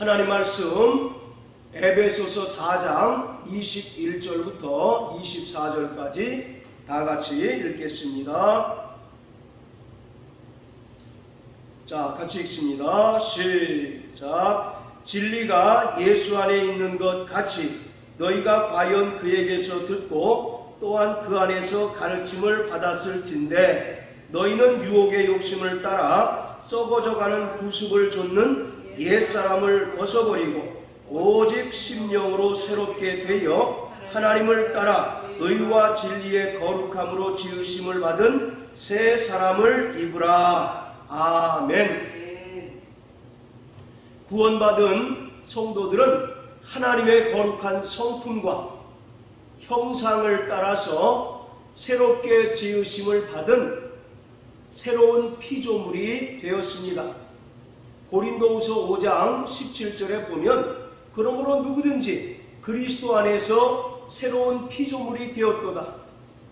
하나님 말씀 에베소서 4장 21절부터 24절까지 다 같이 읽겠습니다. 자, 같이 읽습니다. 시작. 진리가 예수 안에 있는 것 같이 너희가 과연 그에게서 듣고 또한 그 안에서 가르침을 받았을진대 너희는 유혹의 욕심을 따라 썩어져가는 구습을 좇는 옛사람을 벗어버리고 오직 심령으로 새롭게 되어 하나님을 따라 의와 진리의 거룩함으로 지으심을 받은 새 사람을 입으라. 아멘. 구원받은 성도들은 하나님의 거룩한 성품과 형상을 따라서 새롭게 지으심을 받은 새로운 피조물이 되었습니다. 고린도후서 5장 17절에 보면 그러므로 누구든지 그리스도 안에서 새로운 피조물이 되었도다.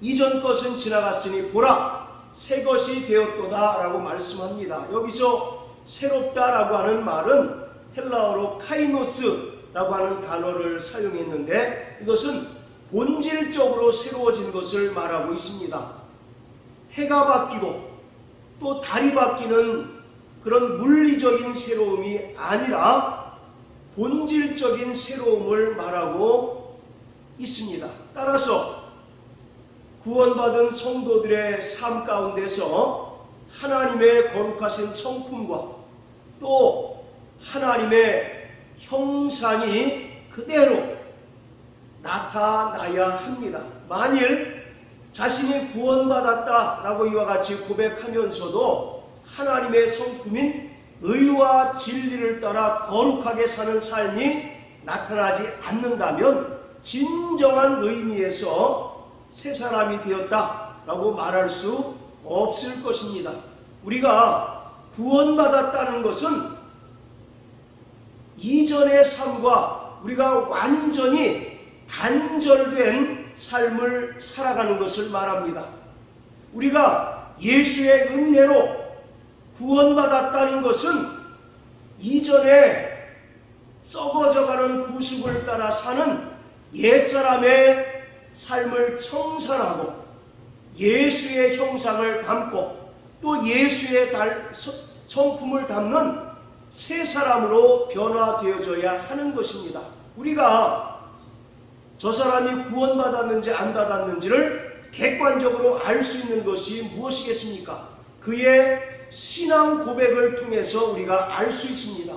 이전 것은 지나갔으니 보라 새 것이 되었도다 라고 말씀합니다. 여기서 새롭다라고 하는 말은 헬라어로 카이노스라고 하는 단어를 사용했는데 이것은 본질적으로 새로워진 것을 말하고 있습니다. 해가 바뀌고 또 달이 바뀌는 그런 물리적인 새로움이 아니라 본질적인 새로움을 말하고 있습니다. 따라서 구원받은 성도들의 삶 가운데서 하나님의 거룩하신 성품과 또 하나님의 형상이 그대로 나타나야 합니다. 만일 자신이 구원받았다라고 이와 같이 고백하면서도 하나님의 성품인 의와 진리를 따라 거룩하게 사는 삶이 나타나지 않는다면 진정한 의미에서 새 사람이 되었다라고 말할 수 없을 것입니다. 우리가 구원받았다는 것은 이전의 삶과 우리가 완전히 단절된 삶을 살아가는 것을 말합니다. 우리가 예수의 은혜로 구원받았다는 것은 이전에 썩어져가는 구습을 따라 사는 옛사람의 삶을 청산하고 예수의 형상을 담고 또 예수의 성품을 담는 새 사람으로 변화되어져야 하는 것입니다. 우리가 저 사람이 구원받았는지 안 받았는지를 객관적으로 알 수 있는 것이 무엇이겠습니까? 그의 신앙 고백을 통해서 우리가 알 수 있습니다.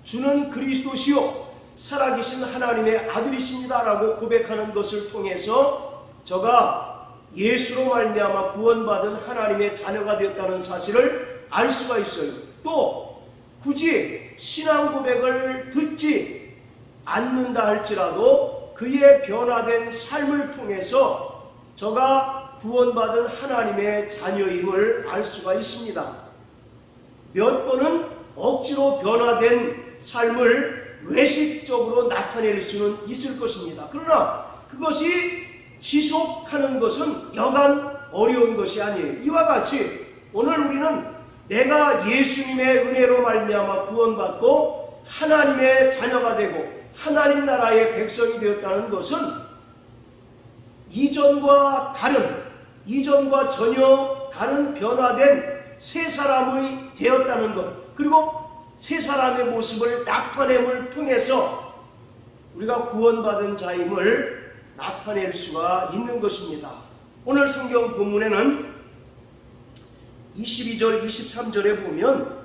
주는 그리스도시요 살아계신 하나님의 아들이십니다 라고 고백하는 것을 통해서 저가 예수로 말미암아 구원받은 하나님의 자녀가 되었다는 사실을 알 수가 있어요. 또 굳이 신앙 고백을 듣지 않는다 할지라도 그의 변화된 삶을 통해서 저가 구원받은 하나님의 자녀임을 알 수가 있습니다. 몇 번은 억지로 변화된 삶을 외식적으로 나타낼 수는 있을 것입니다. 그러나 그것이 지속하는 것은 여간 어려운 것이 아니에요. 이와 같이 오늘 우리는 내가 예수님의 은혜로 말미암아 구원받고 하나님의 자녀가 되고 하나님 나라의 백성이 되었다는 것은 이전과 전혀 다른 변화된 새 사람이 되었다는 것, 그리고 새 사람의 모습을 나타냄을 통해서 우리가 구원받은 자임을 나타낼 수가 있는 것입니다. 오늘 성경 본문에는 22절, 23절에 보면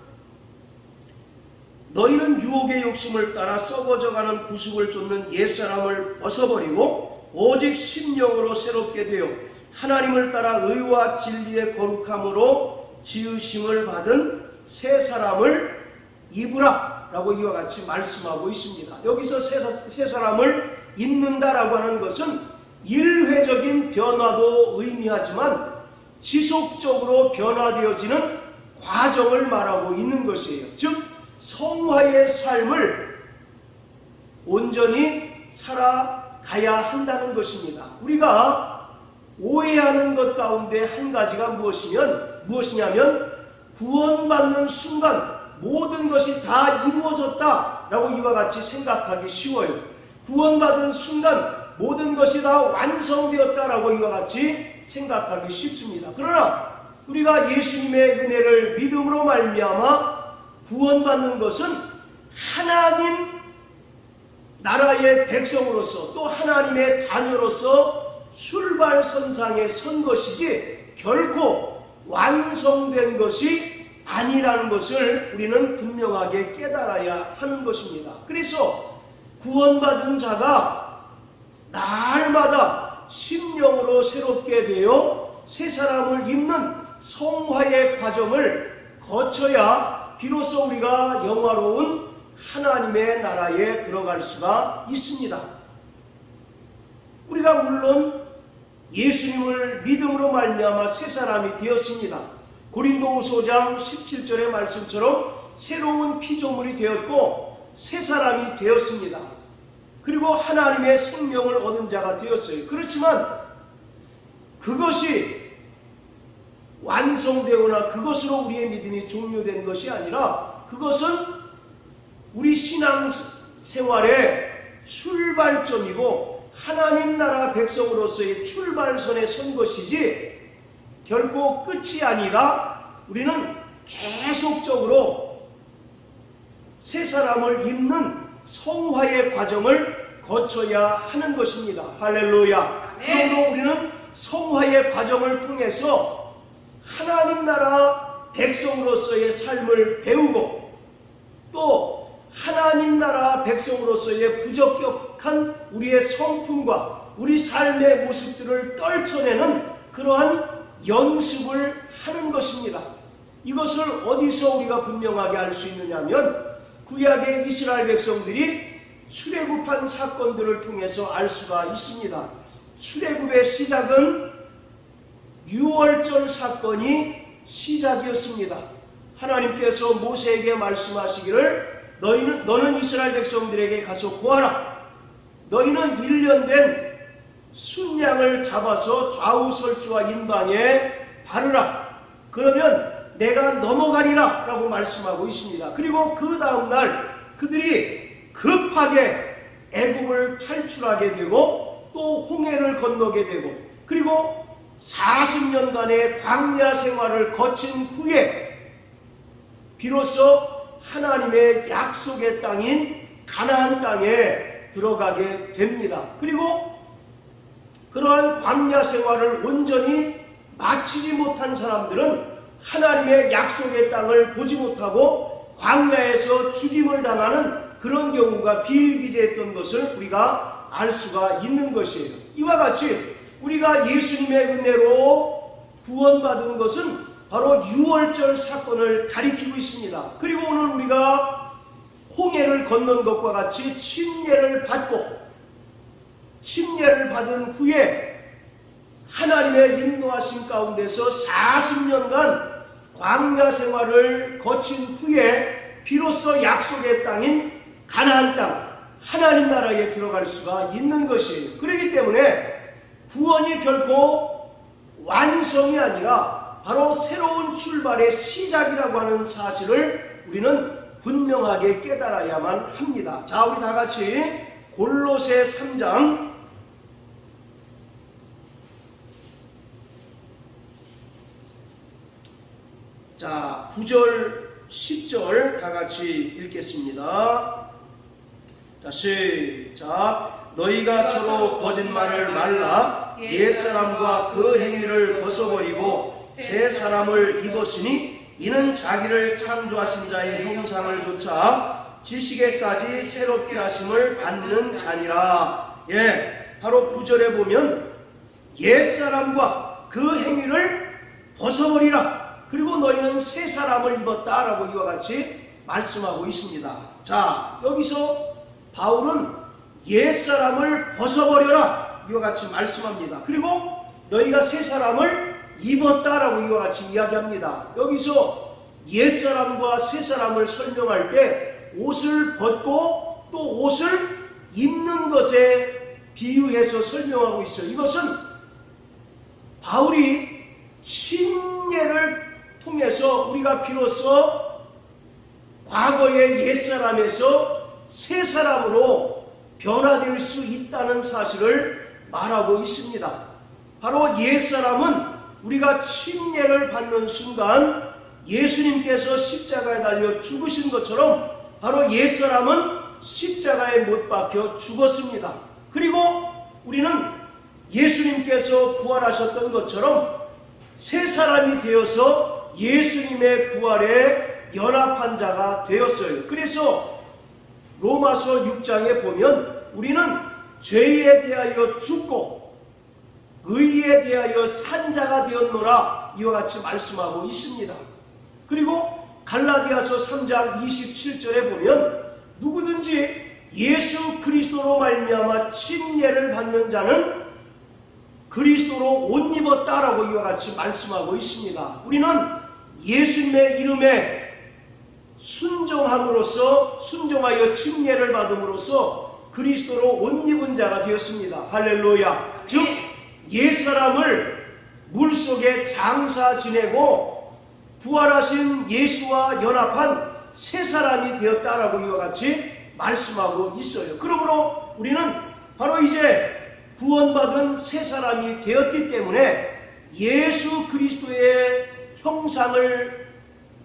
너희는 유혹의 욕심을 따라 썩어져가는 구습을 좇는 옛사람을 벗어버리고 오직 심령으로 새롭게 되어 하나님을 따라 의와 진리의 거룩함으로 지으심을 받은 새 사람을 입으라 라고 이와 같이 말씀하고 있습니다. 여기서 새 사람을 입는다라고 하는 것은 일회적인 변화도 의미하지만 지속적으로 변화되어지는 과정을 말하고 있는 것이에요. 즉 성화의 삶을 온전히 살아가야 한다는 것입니다. 우리가 오해하는 것 가운데 한 가지가 무엇이냐면 구원받는 순간 모든 것이 다 이루어졌다라고 이와 같이 생각하기 쉬워요. 구원받은 순간 모든 것이 다 완성되었다라고 이와 같이 생각하기 쉽습니다. 그러나 우리가 예수님의 은혜를 믿음으로 말미암아 구원받는 것은 하나님 나라의 백성으로서 또 하나님의 자녀로서 출발선상에 선 것이지 결코 완성된 것이 아니라는 것을 우리는 분명하게 깨달아야 하는 것입니다. 그래서 구원받은 자가 날마다 심령으로 새롭게 되어 새 사람을 입는 성화의 과정을 거쳐야 비로소 우리가 영화로운 하나님의 나라에 들어갈 수가 있습니다. 우리가 물론 예수님을 믿음으로 말미암아 새 사람이 되었습니다. 고린도후서 5장 17절의 말씀처럼 새로운 피조물이 되었고 새 사람이 되었습니다. 그리고 하나님의 생명을 얻은 자가 되었어요. 그렇지만 그것이 완성되거나 그것으로 우리의 믿음이 종료된 것이 아니라 그것은 우리 신앙생활의 출발점이고 하나님 나라 백성으로서의 출발선에 선 것이지 결코 끝이 아니라 우리는 계속적으로 새 사람을 입는 성화의 과정을 거쳐야 하는 것입니다. 할렐루야. 그러므로 우리는 성화의 과정을 통해서 하나님 나라 백성으로서의 삶을 배우고 또 하나님 나라 백성으로서의 부적격한 우리의 성품과 우리 삶의 모습들을 떨쳐내는 그러한 연습을 하는 것입니다. 이것을 어디서 우리가 분명하게 알 수 있느냐 하면 구약의 이스라엘 백성들이 출애굽한 사건들을 통해서 알 수가 있습니다. 출애굽의 시작은 유월절 사건이 시작이었습니다. 하나님께서 모세에게 말씀하시기를 너는 이스라엘 백성들에게 가서 고하라. 너희는 1년 된 순양을 잡아서 좌우설주와 인방에 바르라. 그러면 내가 넘어가리라 라고 말씀하고 있습니다. 그리고 그 다음날 그들이 급하게 애굽을 탈출하게 되고 또 홍해를 건너게 되고 그리고 40년간의 광야 생활을 거친 후에 비로소 하나님의 약속의 땅인 가나안 땅에 들어가게 됩니다. 그리고 그러한 광야 생활을 온전히 마치지 못한 사람들은 하나님의 약속의 땅을 보지 못하고 광야에서 죽임을 당하는 그런 경우가 비일비재했던 것을 우리가 알 수가 있는 것이에요. 이와 같이 우리가 예수님의 은혜로 구원받은 것은 바로 유월절 사건을 가리키고 있습니다. 그리고 오늘 우리가 홍해를 건넌 것과 같이 침례를 받은 후에 하나님의 인도하심 가운데서 40년간 광야 생활을 거친 후에 비로소 약속의 땅인 가나안 땅, 하나님 나라에 들어갈 수가 있는 것이에요. 그렇기 때문에 구원이 결코 완성이 아니라 바로 새로운 출발의 시작이라고 하는 사실을 우리는 분명하게 깨달아야만 합니다. 자, 우리 다 같이 골로새 3장 자 9절 10절 다 같이 읽겠습니다. 자, 시작. 너희가 서로 거짓말을 말라 옛사람과 그 행위를 벗어버리고 새 사람을 입었으니 이는 자기를 창조하신 자의 형상을 조차 지식에까지 새롭게 하심을 받는 자니라. 예, 바로 9절에 보면 옛사람과 그 행위를 벗어버리라. 그리고 너희는 새 사람을 입었다라고 이와 같이 말씀하고 있습니다. 자, 여기서 바울은 옛사람을 벗어버려라 이와 같이 말씀합니다. 그리고 너희가 새 사람을 입었다라고 이와 같이 이야기합니다. 여기서 옛사람과 새 사람을 설명할 때 옷을 벗고 또 옷을 입는 것에 비유해서 설명하고 있어요. 이것은 바울이 침례를 통해서 우리가 비로소 과거의 옛사람에서 새 사람으로 변화될 수 있다는 사실을 말하고 있습니다. 바로 옛사람은 우리가 침례를 받는 순간 예수님께서 십자가에 달려 죽으신 것처럼 바로 옛사람은 십자가에 못 박혀 죽었습니다. 그리고 우리는 예수님께서 부활하셨던 것처럼 새 사람이 되어서 예수님의 부활에 연합한 자가 되었어요. 그래서 로마서 6장에 보면 우리는 죄에 대하여 죽고 의에 대하여 산 자가 되었노라 이와 같이 말씀하고 있습니다. 그리고 갈라디아서 3장 27절에 보면 누구든지 예수 그리스도로 말미암아 침례를 받는 자는 그리스도로 옷 입었다라고 이와 같이 말씀하고 있습니다. 우리는 예수님의 이름에 순종하여 침례를 받음으로써 그리스도로 옷 입은 자가 되었습니다. 할렐루야. 즉 옛사람을 물속에 장사 지내고 부활하신 예수와 연합한 새 사람이 되었다라고 이와 같이 말씀하고 있어요. 그러므로 우리는 바로 이제 구원받은 새 사람이 되었기 때문에 예수 그리스도의 형상을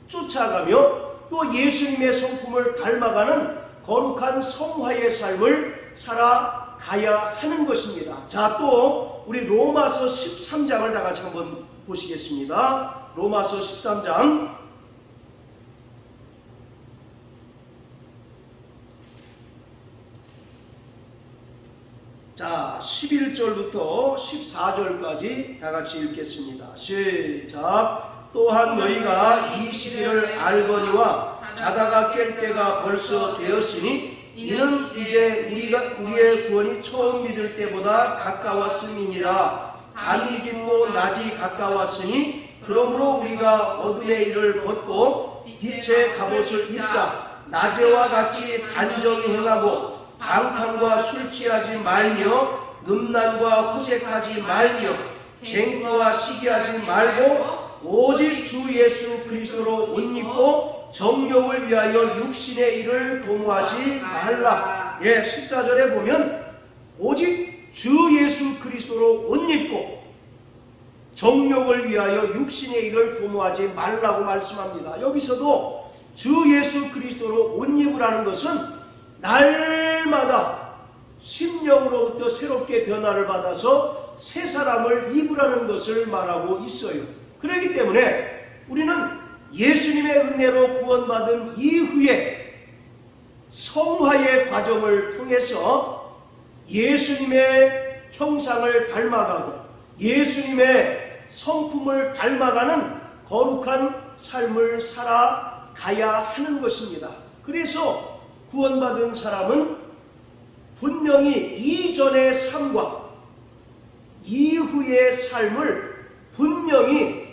쫓아가며 또 예수님의 성품을 닮아가는 거룩한 성화의 삶을 살아가야 하는 것입니다. 자, 또 우리 로마서 13장을 다 같이 한번 보시겠습니다. 로마서 13장 자, 11절부터 14절까지 다 같이 읽겠습니다. 시작. 또한 너희가 이 시기를 알거니와 자다가 깰 때가 벌써 되었으니 이는 이제 우리의 구원이 처음 믿을 때보다 가까웠음이니라. 밤이 깊고 낮이 가까웠으니 그러므로 우리가 어둠의 일을 벗고 빛의 갑옷을 입자. 낮에와 같이 단정히 행하고 방탕과 술 취하지 말며 음란과 호색하지 말며 쟁투와 시기하지 말고 오직 주 예수 그리스도로 옷 입고 정욕을 위하여 육신의 일을 도모하지 말라. 14절에 보면 오직 주 예수 그리스도로 옷 입고 정욕을 위하여 육신의 일을 도모하지 말라고 말씀합니다. 여기서도 주 예수 그리스도로 옷 입으라는 것은 날마다 심령으로부터 새롭게 변화를 받아서 새 사람을 입으라는 것을 말하고 있어요. 그렇기 때문에 우리는 예수님의 은혜로 구원받은 이후에 성화의 과정을 통해서 예수님의 형상을 닮아가고 예수님의 성품을 닮아가는 거룩한 삶을 살아가야 하는 것입니다. 그래서 구원받은 사람은 분명히 이전의 삶과 이후의 삶을 분명히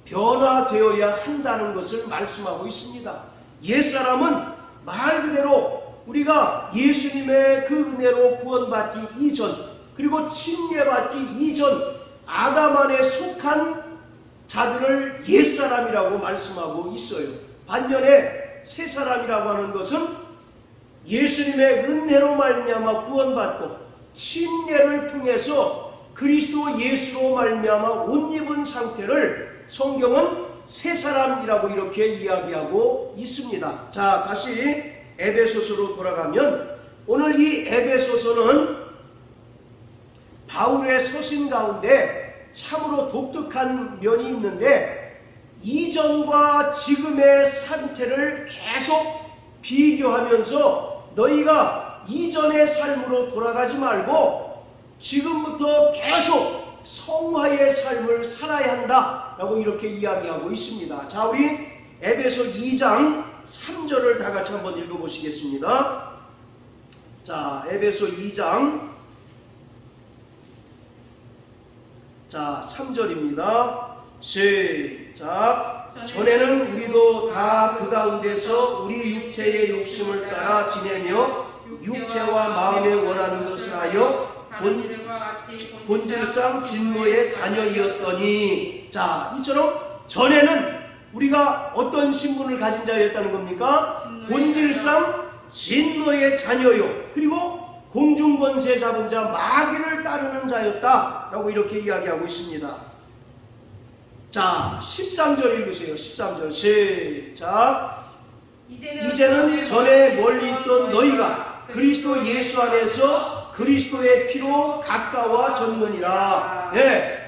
변화되어야 한다는 것을 말씀하고 있습니다. 옛사람은 말 그대로 우리가 예수님의 그 은혜로 구원받기 이전 그리고 침례받기 이전 아담 안에 속한 자들을 옛사람이라고 말씀하고 있어요. 반면에 새 사람이라고 하는 것은 예수님의 은혜로 말미암아 구원받고 침례를 통해서 그리스도 예수로 말미암아 옷 입은 상태를 성경은 새 사람이라고 이렇게 이야기하고 있습니다. 자, 다시 에베소서로 돌아가면 오늘 이 에베소서는 바울의 서신 가운데 참으로 독특한 면이 있는데 이전과 지금의 상태를 계속 비교하면서 너희가 이전의 삶으로 돌아가지 말고 지금부터 계속 성화의 삶을 살아야 한다 라고 이렇게 이야기하고 있습니다. 자, 우리 에베소 2장 3절을 다 같이 한번 읽어보시겠습니다. 자, 에베소 2장 자 3절입니다. 시작. 전에는 우리도 다 그 가운데서 우리 육체의 욕심을 따라 지내며 육체와 마음에 원하는 것을 하여 본질상 진노의 자녀이었더니 자, 이처럼 전에는 우리가 어떤 신분을 가진 자였다는 겁니까? 본질상 진노의 자녀요. 그리고 공중권세 잡은 자 마귀를 따르는 자였다라고 이렇게 이야기하고 있습니다. 자, 13절 읽으세요. 13절 시작. 이제는 전에 멀리 있던 너희가 그리스도 예수 안에서 그리스도의 피로 가까워졌느니라. 네.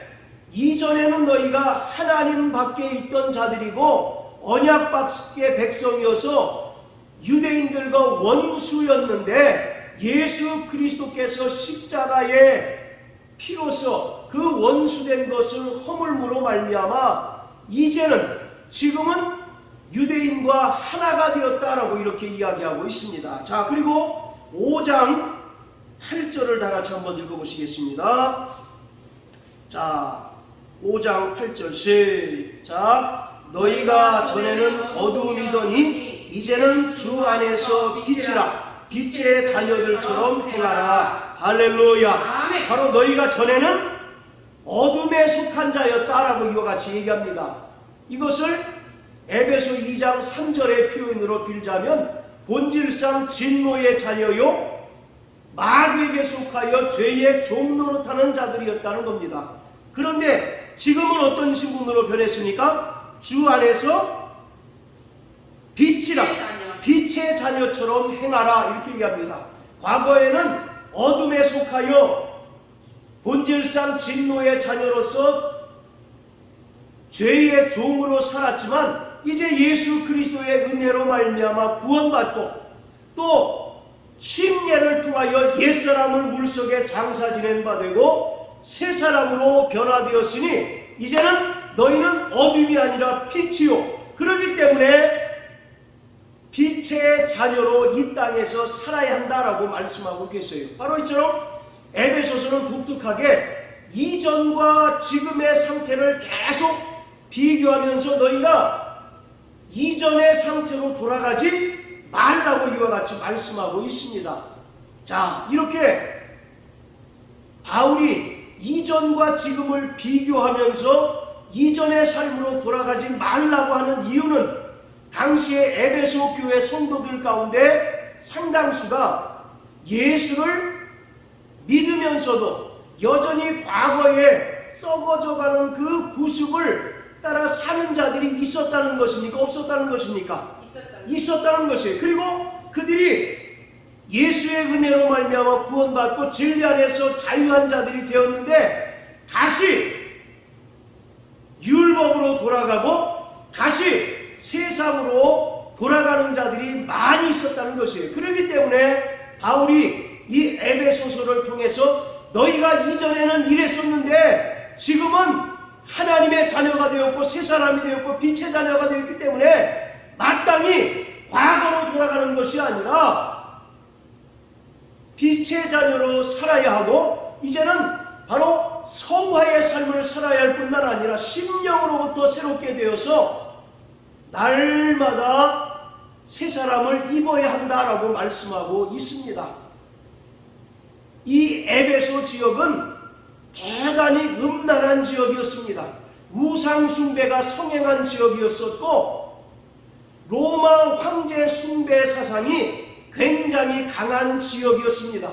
이전에는 너희가 하나님 밖에 있던 자들이고 언약 밖의 백성이어서 유대인들과 원수였는데 예수 그리스도께서 십자가의 피로서 그 원수된 것을 허물므로 말미암아 이제는 지금은 유대인과 하나가 되었다라고 이렇게 이야기하고 있습니다. 자, 그리고 5장 8절을 다 같이 한번 읽어보시겠습니다. 자, 5장 8절 시작. 너희가 전에는 어두움이더니 이제는 주 안에서 빛이라 빛의 자녀들처럼 행하라. 할렐루야. 아멘. 바로 너희가 전에는 어둠에 속한 자였다라고 이와 같이 얘기합니다. 이것을 에베소 2장 3절의 표현으로 빌자면 본질상 진노의 자녀요 마귀에게 속하여 죄의 종 노릇하는 자들이었다는 겁니다. 그런데 지금은 어떤 신분으로 변했습니까? 주 안에서 빛이라 빛의 자녀처럼 행하라 이렇게 얘기합니다. 과거에는 어둠에 속하여 본질상 진노의 자녀로서 죄의 종으로 살았지만 이제 예수 그리스도의 은혜로 말미암아 구원받고 또 침례를 통하여 옛사람을 물속에 장사 지낸 바 되고 새 사람으로 변화되었으니 이제는 너희는 어둠이 아니라 빛이요. 그렇기 때문에 빛의 자녀로 이 땅에서 살아야 한다라고 말씀하고 계세요. 바로 이처럼 에베소서는 독특하게 이전과 지금의 상태를 계속 비교하면서 너희가 이전의 상태로 돌아가지 말라고 이와 같이 말씀하고 있습니다. 자, 이렇게 바울이 이전과 지금을 비교하면서 이전의 삶으로 돌아가지 말라고 하는 이유는 당시의 에베소 교회 성도들 가운데 상당수가 예수를 믿으면서도 여전히 과거에 썩어져가는 그 구습을 따라 사는 자들이 있었다는 것입니까? 없었다는 것입니까? 있었다는 것이에요. 그리고 그들이 예수의 은혜로 말미암아 구원받고 진리 안에서 자유한 자들이 되었는데 다시 율법으로 돌아가고 다시 세상으로 돌아가는 자들이 많이 있었다는 것이에요. 그렇기 때문에 바울이 이 에베소서를 통해서 너희가 이전에는 이랬었는데 지금은 하나님의 자녀가 되었고 새 사람이 되었고 빛의 자녀가 되었기 때문에 마땅히 과거로 돌아가는 것이 아니라 빛의 자녀로 살아야 하고 이제는 바로 성화의 삶을 살아야 할 뿐만 아니라 심령으로부터 새롭게 되어서 날마다 새 사람을 입어야 한다라고 말씀하고 있습니다. 이 에베소 지역은 대단히 음란한 지역이었습니다. 우상 숭배가 성행한 지역이었었고 로마 황제 숭배 사상이 굉장히 강한 지역이었습니다.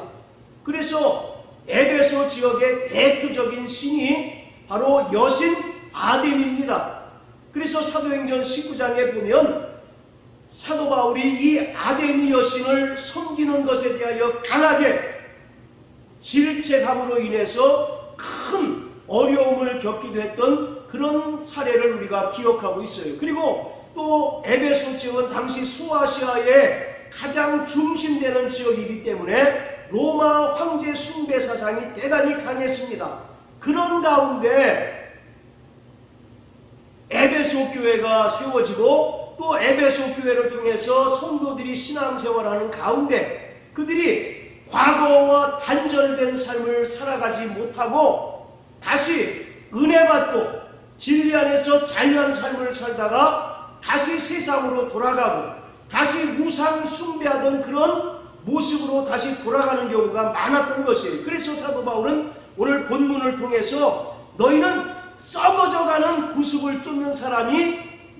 그래서 에베소 지역의 대표적인 신이 바로 여신 아뎀입니다. 그래서 사도행전 19장에 보면 사도 바울이 이 아데미 여신을 섬기는 것에 대하여 강하게 질책함으로 인해서 큰 어려움을 겪기도 했던 그런 사례를 우리가 기억하고 있어요. 그리고 또 에베소 지역은 당시 소아시아의 가장 중심되는 지역이기 때문에 로마 황제 숭배 사상이 대단히 강했습니다. 그런 가운데 에베소 교회가 세워지고 또 에베소 교회를 통해서 성도들이 신앙생활하는 가운데 그들이 과거와 단절된 삶을 살아가지 못하고 다시 은혜받고 진리 안에서 자유한 삶을 살다가 다시 세상으로 돌아가고 다시 우상 숭배하던 그런 모습으로 다시 돌아가는 경우가 많았던 것이에요. 그래서 사도 바울은 오늘 본문을 통해서 너희는 썩어져가는 구습을 쫓는 사람이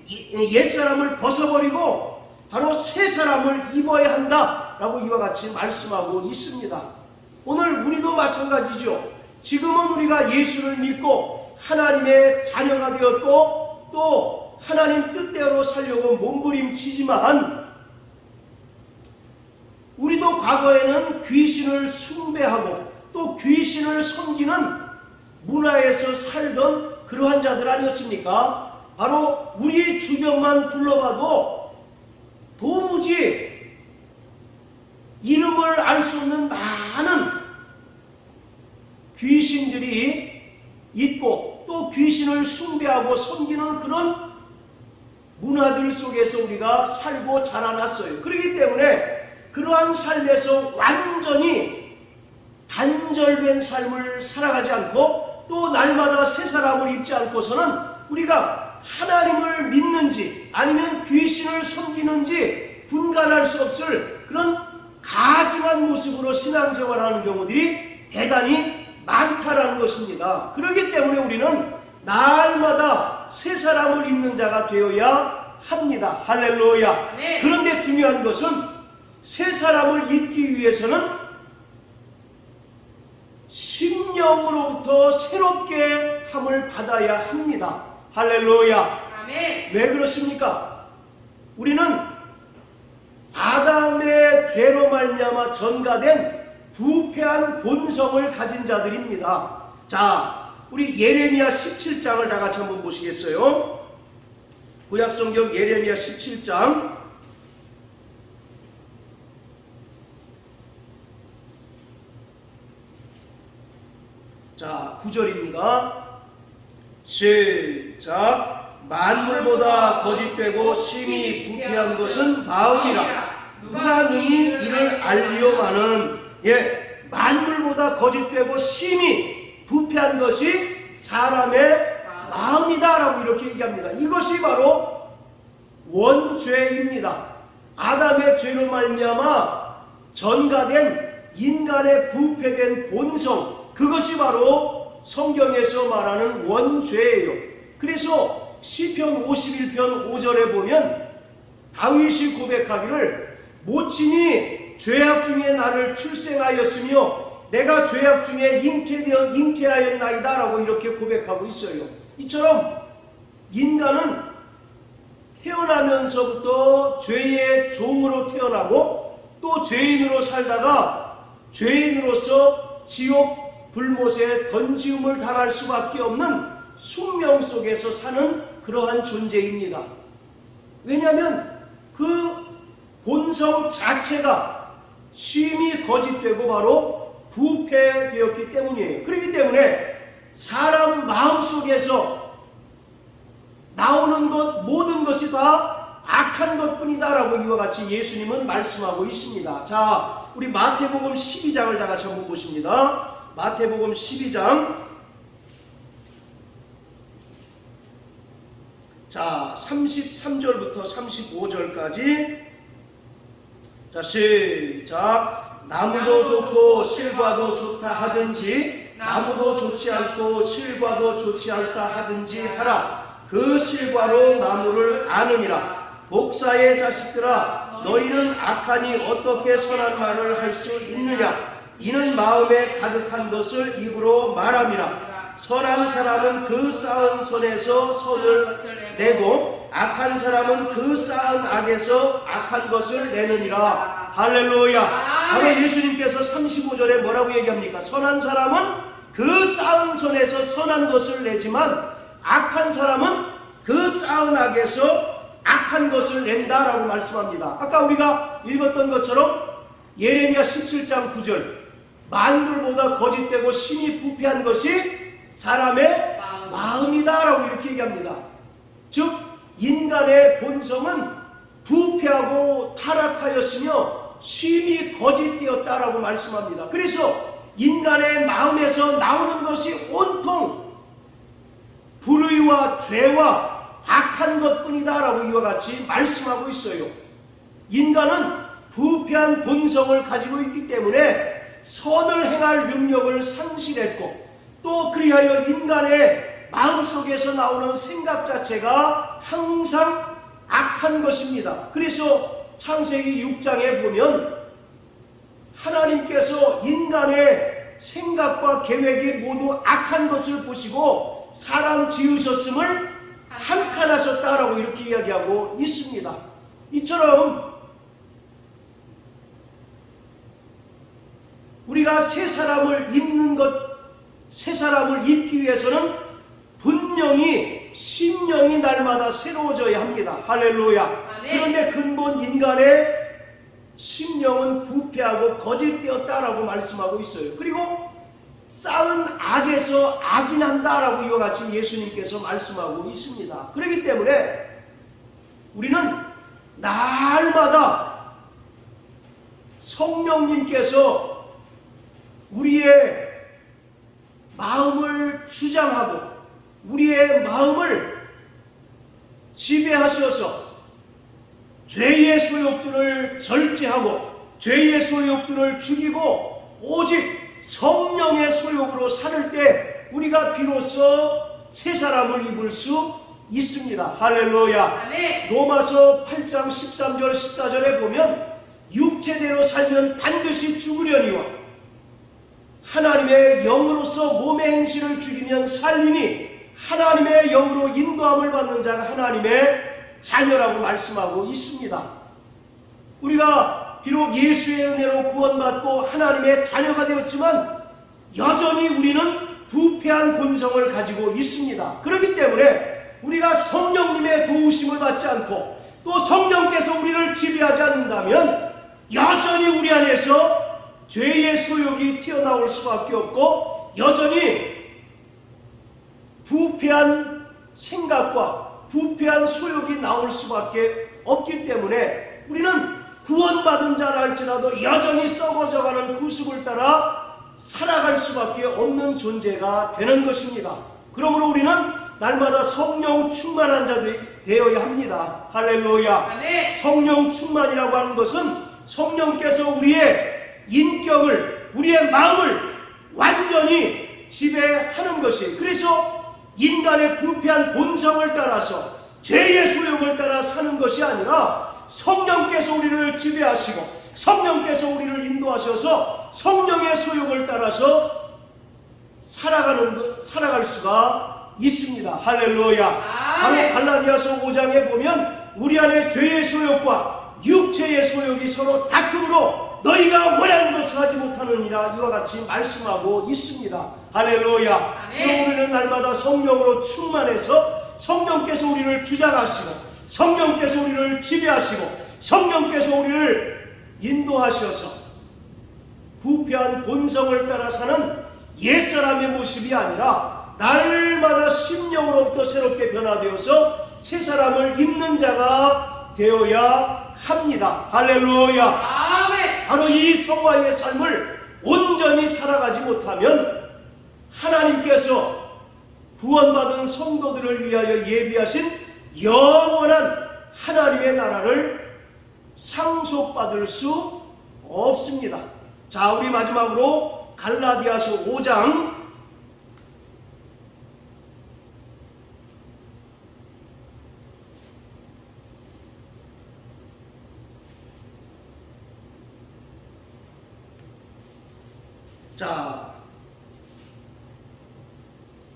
옛사람을 벗어버리고 바로 새 사람을 입어야 한다라고 이와 같이 말씀하고 있습니다. 오늘 우리도 마찬가지죠. 지금은 우리가 예수를 믿고 하나님의 자녀가 되었고 또 하나님 뜻대로 살려고 몸부림치지만 우리도 과거에는 귀신을 숭배하고 또 귀신을 섬기는 문화에서 살던 그러한 자들 아니었습니까? 바로 우리 주변만 둘러봐도 도무지 이름을 알 수 없는 많은 귀신들이 있고 또 귀신을 숭배하고 섬기는 그런 문화들 속에서 우리가 살고 자라났어요. 그렇기 때문에 그러한 삶에서 완전히 단절된 삶을 살아가지 않고 또 날마다 새 사람을 입지 않고서는 우리가 하나님을 믿는지 아니면 귀신을 섬기는지 분간할 수 없을 그런 가증한 모습으로 신앙생활하는 경우들이 대단히 많다라는 것입니다. 그렇기 때문에 우리는 날마다 새 사람을 입는 자가 되어야 합니다. 할렐루야. 네. 그런데 중요한 것은 새 사람을 입기 위해서는 심령으로부터 새롭게 함을 받아야 합니다. 할렐루야. 아멘. 왜 그렇습니까? 우리는 아담의 죄로 말미암아 전가된 부패한 본성을 가진 자들입니다. 자, 우리 예레미야 17장을 다 같이 한번 보시겠어요? 구약성경 예레미야 17장 자, 9절입니다. 시작. 만물보다 거짓되고 심히 부패한 것은 마음이라. 누가 능히 이를 알리오마는. 만물보다 거짓되고 심히 부패한 것이 사람의 마음이다 라고 이렇게 얘기합니다. 이것이 바로 원죄입니다. 아담의 죄로 말미암아 전가된 인간의 부패된 본성, 그것이 바로 성경에서 말하는 원죄예요. 그래서 시편 51편 5절에 보면 다윗이 고백하기를 모친이 죄악 중에 나를 출생하였으며 내가 죄악 중에 잉태하였나이다 라고 이렇게 고백하고 있어요. 이처럼 인간은 태어나면서부터 죄의 종으로 태어나고 또 죄인으로 살다가 죄인으로서 지옥 불못에 던지움을 당할 수밖에 없는 숙명 속에서 사는 그러한 존재입니다. 왜냐하면 그 본성 자체가 심히 거짓되고 바로 부패되었기 때문이에요. 그렇기 때문에 사람 마음속에서 나오는 것 모든 것이 다 악한 것뿐이다 라고 이와 같이 예수님은 말씀하고 있습니다. 자, 우리 마태복음 12장을 다 같이 한번 보십니다. 마태복음 12장 자 33절부터 35절까지 자 시작. 나무도 좋고 실과도 좋다 하든지 나무도 좋지 않고 실과도 좋지 않다 하든지 하라. 그 실과로 나무를 아느니라. 독사의 자식들아 너희는 악하니 어떻게 선한 말을 할 수 있느냐. 이는 마음에 가득한 것을 입으로 말함이라. 선한 사람은 그 쌓은 선에서 선을 내고 악한 사람은 그 쌓은 악에서 악한 것을 내느니라. 할렐루야. 바로 예수님께서 35절에 뭐라고 얘기합니까? 선한 사람은 그 쌓은 선에서 선한 것을 내지만 악한 사람은 그 쌓은 악에서 악한 것을 낸다라고 말씀합니다. 아까 우리가 읽었던 것처럼 예레미야 17장 9절 만물보다 거짓되고 심히 부패한 것이 사람의 마음이다라고 이렇게 얘기합니다. 즉 인간의 본성은 부패하고 타락하였으며 심히 거짓되었다라고 말씀합니다. 그래서 인간의 마음에서 나오는 것이 온통 불의와 죄와 악한 것뿐이다라고 이와 같이 말씀하고 있어요. 인간은 부패한 본성을 가지고 있기 때문에 선을 행할 능력을 상실했고 또 그리하여 인간의 마음속에서 나오는 생각 자체가 항상 악한 것입니다. 그래서 창세기 6장에 보면 하나님께서 인간의 생각과 계획이 모두 악한 것을 보시고 사람 지으셨음을 한탄하셨다라고 이렇게 이야기하고 있습니다. 이처럼 우리가 새 사람을 입는 것, 새 사람을 입기 위해서는 분명히 심령이 날마다 새로워져야 합니다. 할렐루야. 아멘. 그런데 근본 인간의 심령은 부패하고 거짓되었다라고 말씀하고 있어요. 그리고 쌓은 악에서 악이 난다라고 이와 같이 예수님께서 말씀하고 있습니다. 그렇기 때문에 우리는 날마다 성령님께서 우리의 마음을 주장하고 우리의 마음을 지배하셔서 죄의 소욕들을 절제하고 죄의 소욕들을 죽이고 오직 성령의 소욕으로 살 때 우리가 비로소 새 사람을 입을 수 있습니다. 할렐루야. 로마서 8장 13절 14절에 보면 육체대로 살면 반드시 죽으려니와 하나님의 영으로서 몸의 행실을 죽이면 살리니 하나님의 영으로 인도함을 받는 자가 하나님의 자녀라고 말씀하고 있습니다. 우리가 비록 예수의 은혜로 구원받고 하나님의 자녀가 되었지만 여전히 우리는 부패한 본성을 가지고 있습니다. 그렇기 때문에 우리가 성령님의 도우심을 받지 않고 또 성령께서 우리를 지배하지 않는다면 여전히 우리 안에서 죄의 소욕이 튀어나올 수밖에 없고 여전히 부패한 생각과 부패한 소욕이 나올 수밖에 없기 때문에 우리는 구원받은 자라 할지라도 여전히 썩어져가는 구습을 따라 살아갈 수밖에 없는 존재가 되는 것입니다. 그러므로 우리는 날마다 성령 충만한 자 되어야 합니다. 할렐루야. 아멘. 성령 충만이라고 하는 것은 성령께서 우리의 인격을 우리의 마음을 완전히 지배하는 것이에요. 그래서 인간의 부패한 본성을 따라서 죄의 소욕을 따라 사는 것이 아니라 성령께서 우리를 지배하시고 성령께서 우리를 인도하셔서 성령의 소욕을 따라서 살아갈 수가 있습니다. 할렐루야. 바로 갈라디아서 5장에 보면 우리 안에 죄의 소욕과 육체의 소욕이 서로 다툼으로 너희가 원하는 것을 하지 못하느니라 이와 같이 말씀하고 있습니다. 할렐루야. 우리는 날마다 성령으로 충만해서 성령께서 우리를 주장하시고 성령께서 우리를 지배하시고 성령께서 우리를 인도하셔서 부패한 본성을 따라 사는 옛사람의 모습이 아니라 날마다 심령으로부터 새롭게 변화되어서 새 사람을 입는 자가 되어야 합니다. 할렐루야. 아멘. 바로 이 성화의 삶을 온전히 살아가지 못하면 하나님께서 구원받은 성도들을 위하여 예비하신 영원한 하나님의 나라를 상속받을 수 없습니다. 자, 우리 마지막으로 갈라디아서 5장 자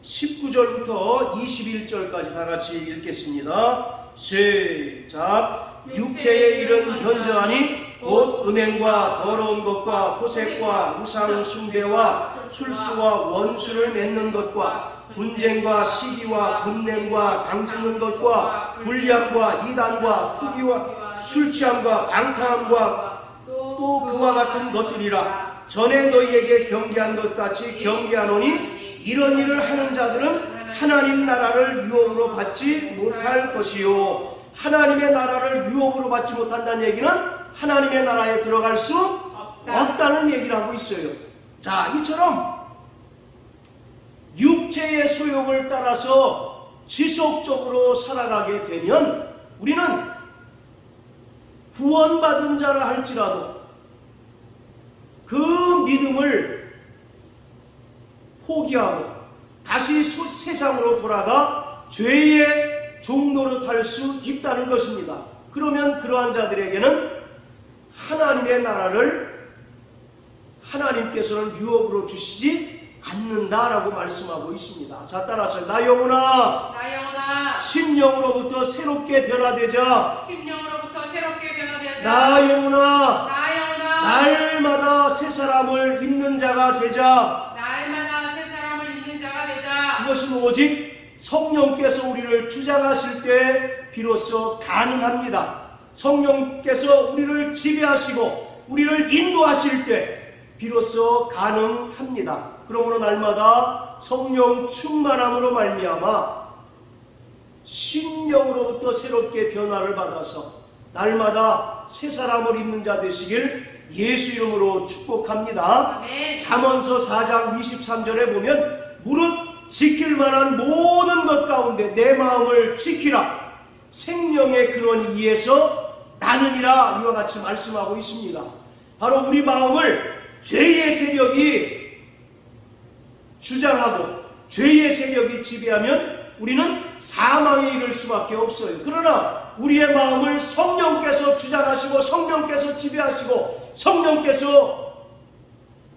19절부터 21절까지 다 같이 읽겠습니다. 시작. 육체의 일은 현저하니 곧 음행과 더러운 것과 호색과 우상 숭배와 술수와 원수를 맺는 것과 분쟁과 시기와 분냄과 당짓는 것과 불량과 이단과 투기와 술취함과 방탕함과 또 그와 같은 것들이라. 전에 너희에게 경계한 것 같이 경계하노니 이런 일을 하는 자들은 하나님 나라를 유업으로 받지 못할 것이요. 하나님의 나라를 유업으로 받지 못한다는 얘기는 하나님의 나라에 들어갈 수 없다는 얘기를 하고 있어요. 자, 이처럼 육체의 소욕을 따라서 지속적으로 살아가게 되면 우리는 구원받은 자라 할지라도 그 믿음을 포기하고 다시 세상으로 돌아가 죄의 종노릇할 수 있다는 것입니다. 그러면 그러한 자들에게는 하나님의 나라를 하나님께서는 유업으로 주시지 않는다라고 말씀하고 있습니다. 자, 따라서 나 영혼아, 심령으로부터 새롭게 변화되자. 나 영혼아, 날마다 새 사람을 입는 자가 되자. 그것은 오직 성령께서 우리를 주장하실 때 비로소 가능합니다. 성령께서 우리를 지배하시고 우리를 인도하실 때 비로소 가능합니다. 그러므로 날마다 성령 충만함으로 말미암아 심령으로부터 새롭게 변화를 받아서 날마다 새 사람을 입는 자 되시길 예수 이름으로 축복합니다. 아멘. 잠언서 4장 23절에 보면 무릇 지킬 만한 모든 것 가운데 내 마음을 지키라. 생명의 근원 이에서 나느니라. 이와 같이 말씀하고 있습니다. 바로 우리 마음을 죄의 세력이 주장하고 죄의 세력이 지배하면 우리는 사망에 이를 수밖에 없어요. 그러나 우리의 마음을 성령께서 주장하시고 성령께서 지배하시고 성령께서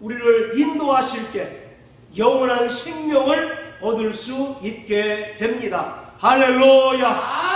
우리를 인도하실 때 영원한 생명을 얻을 수 있게 됩니다. 할렐루야.